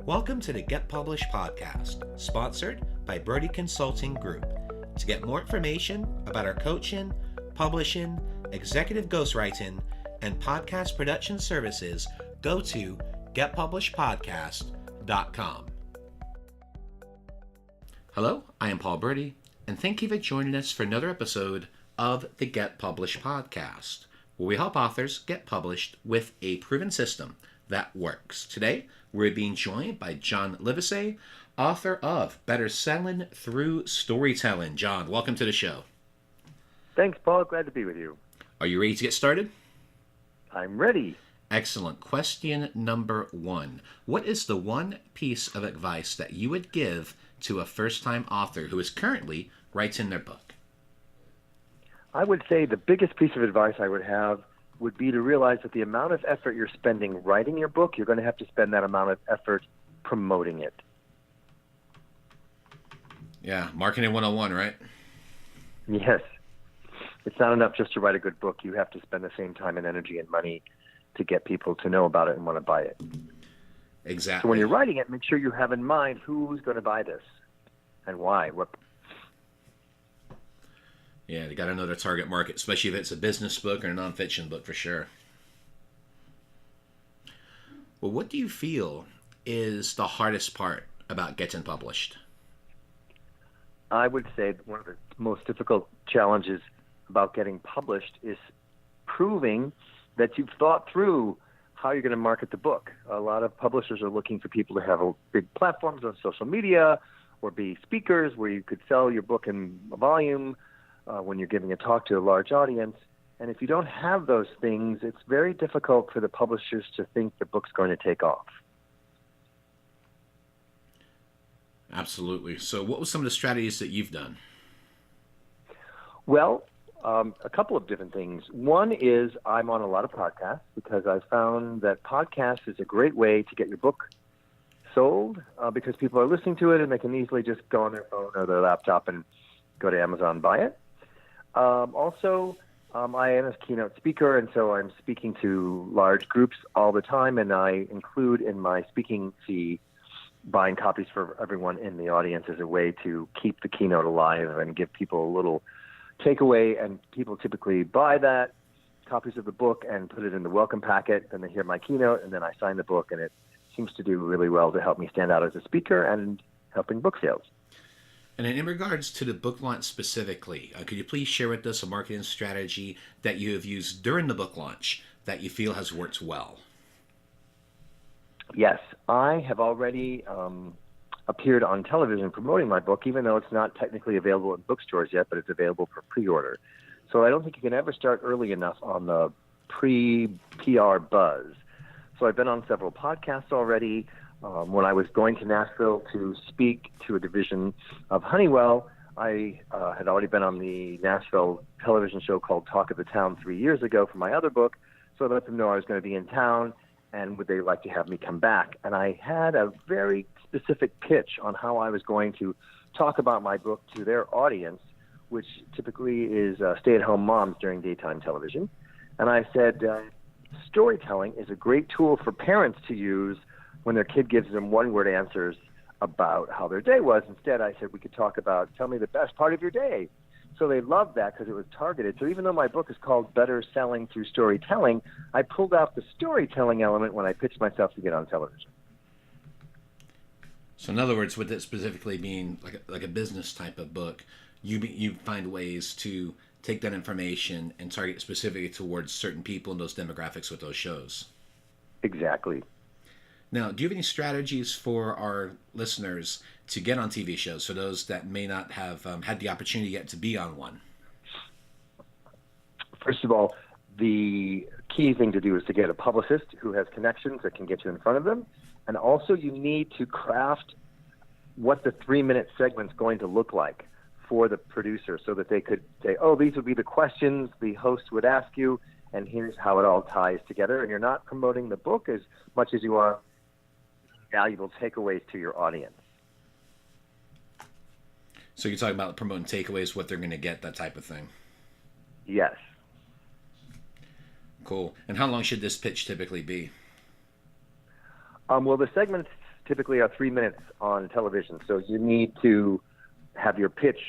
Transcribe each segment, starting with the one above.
Welcome to the Get Published podcast, sponsored by Brodie Consulting Group. To get more information about our coaching, publishing, executive ghostwriting, and podcast production services, go to getpublishedpodcast.com. Hello, I am Paul Brodie, and thank you for joining us for another episode of the Get Published podcast, where we help authors get published with a proven system that works. Today, we're being joined by John Livesay, author of Bestselling Through Storytelling. John, welcome to the show. Thanks, Paul. Glad to be with you. Are you ready to get started? I'm ready. Excellent. Question number 1. What is the one piece of advice that you would give to a first-time author who is currently writing their book? I would say the biggest piece of advice I would have would be to realize that the amount of effort you're spending writing your book, you're going to have to spend that amount of effort promoting it. Yeah, marketing 101, right? Yes. It's not enough just to write a good book. You have to spend the same time and energy and money to get people to know about it and want to buy it. Exactly. So when you're writing it, make sure you have in mind who's going to buy this and why. Yeah, they got to know their target market, especially if it's a business book or a nonfiction book, for sure. Well, what do you feel is the hardest part about getting published? I would say one of the most difficult challenges about getting published is proving that you've thought through how you're going to market the book. A lot of publishers are looking for people to have big platforms on social media or be speakers where you could sell your book in volume when you're giving a talk to a large audience. And if you don't have those things, it's very difficult for the publishers to think the book's going to take off. Absolutely. So what were some of the strategies that you've done? Well, a couple of different things. One is I'm on a lot of podcasts because I found that podcasts is a great way to get your book sold because people are listening to it and they can easily just go on their phone or their laptop and go to Amazon and buy it. Also, I am a keynote speaker, and so I'm speaking to large groups all the time, and I include in my speaking fee buying copies for everyone in the audience as a way to keep the keynote alive and give people a little takeaway, and people typically buy that, copies of the book, and put it in the welcome packet, then they hear my keynote, and then I sign the book, and it seems to do really well to help me stand out as a speaker and helping book sales. And in regards to the book launch specifically, could you please share with us a marketing strategy that you have used during the book launch that you feel has worked well? Yes, I have already appeared on television promoting my book, even though it's not technically available in bookstores yet, but it's available for pre-order. So I don't think you can ever start early enough on the pre-PR buzz. So I've been on several podcasts already. When I was going to Nashville to speak to a division of Honeywell, I had already been on the Nashville television show called Talk of the Town 3 years ago for my other book, so I let them know I was going to be in town and would they like to have me come back. And I had a very specific pitch on how I was going to talk about my book to their audience, which typically is stay-at-home moms during daytime television. And I said, storytelling is a great tool for parents to use when their kid gives them one-word answers about how their day was. Instead, I said we could talk about, tell me the best part of your day. So they loved that because it was targeted. So even though my book is called Better Selling Through Storytelling, I pulled out the storytelling element when I pitched myself to get on television. So in other words, with it specifically being like a business type of book, you find ways to take that information and target specifically towards certain people in those demographics with those shows. Exactly. Now, do you have any strategies for our listeners to get on TV shows, for those that may not have had the opportunity yet to be on one? First of all, the key thing to do is to get a publicist who has connections that can get you in front of them. And also you need to craft what the 3-minute segment's going to look like for the producer so that they could say, oh, these would be the questions the host would ask you, and here's how it all ties together. And you're not promoting the book as much as you are valuable takeaways to your audience. So you're talking about promoting takeaways, what they're going to get, that type of thing. Yes. Cool. And how long should this pitch typically be? Well, the segments typically are 3 minutes on television. So you need to have your pitch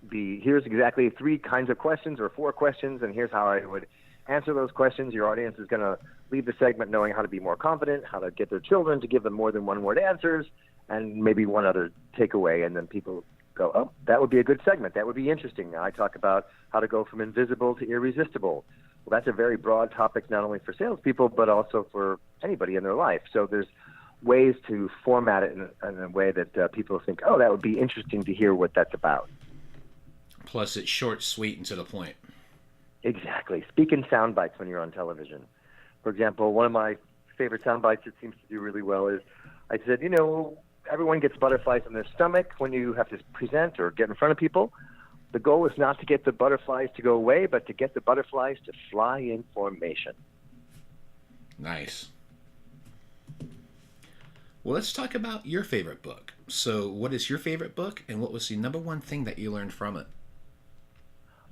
be, here's exactly 3 kinds of questions or 4 questions, and here's how I would answer those questions. Your audience is going to leave the segment knowing how to be more confident, how to get their children to give them more than one-word answers, and maybe one other takeaway, and then people go, oh, that would be a good segment. That would be interesting. I talk about how to go from invisible to irresistible. Well, that's a very broad topic, not only for salespeople, but also for anybody in their life. So there's ways to format it in a way that people think, oh, that would be interesting to hear what that's about. Plus, it's short, sweet, and to the point. Exactly. Speak in sound bites when you're on television. For example, one of my favorite sound bites that seems to do really well is, I said, everyone gets butterflies in their stomach when you have to present or get in front of people. The goal is not to get the butterflies to go away, but to get the butterflies to fly in formation. Nice. Well, let's talk about your favorite book. So what is your favorite book, and what was the number one thing that you learned from it?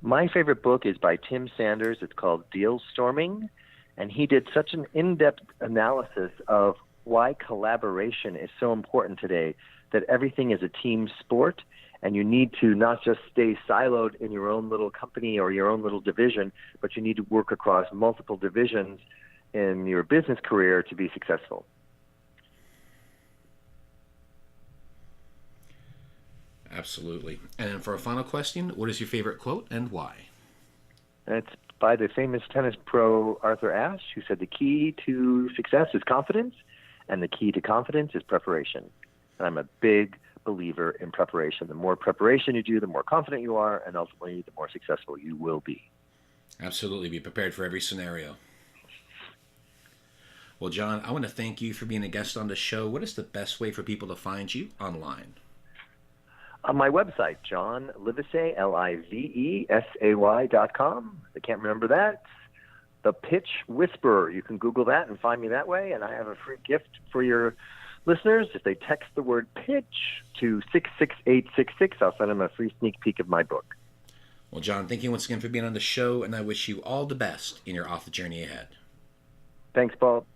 My favorite book is by Tim Sanders. It's called Deal Storming, and he did such an in-depth analysis of why collaboration is so important today, that everything is a team sport, and you need to not just stay siloed in your own little company or your own little division, but you need to work across multiple divisions in your business career to be successful. Absolutely. And for a final question, what is your favorite quote and why? It's by the famous tennis pro Arthur Ashe, who said the key to success is confidence, and the key to confidence is preparation. And I'm a big believer in preparation. The more preparation you do, the more confident you are, and ultimately the more successful you will be. Absolutely. Be prepared for every scenario. Well, John, I want to thank you for being a guest on the show. What is the best way for people to find you online? On my website, John Livesay, LIVESAY.com. I can't remember that. The Pitch Whisperer. You can Google that and find me that way. And I have a free gift for your listeners. If they text the word pitch to 66866, I'll send them a free sneak peek of my book. Well, John, thank you once again for being on the show, and I wish you all the best in your author journey ahead. Thanks, Paul.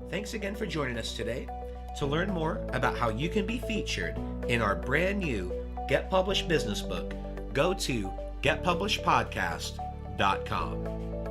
Thanks again for joining us today. To learn more about how you can be featured in our brand new Get Published business book, go to getpublishedpodcast.com.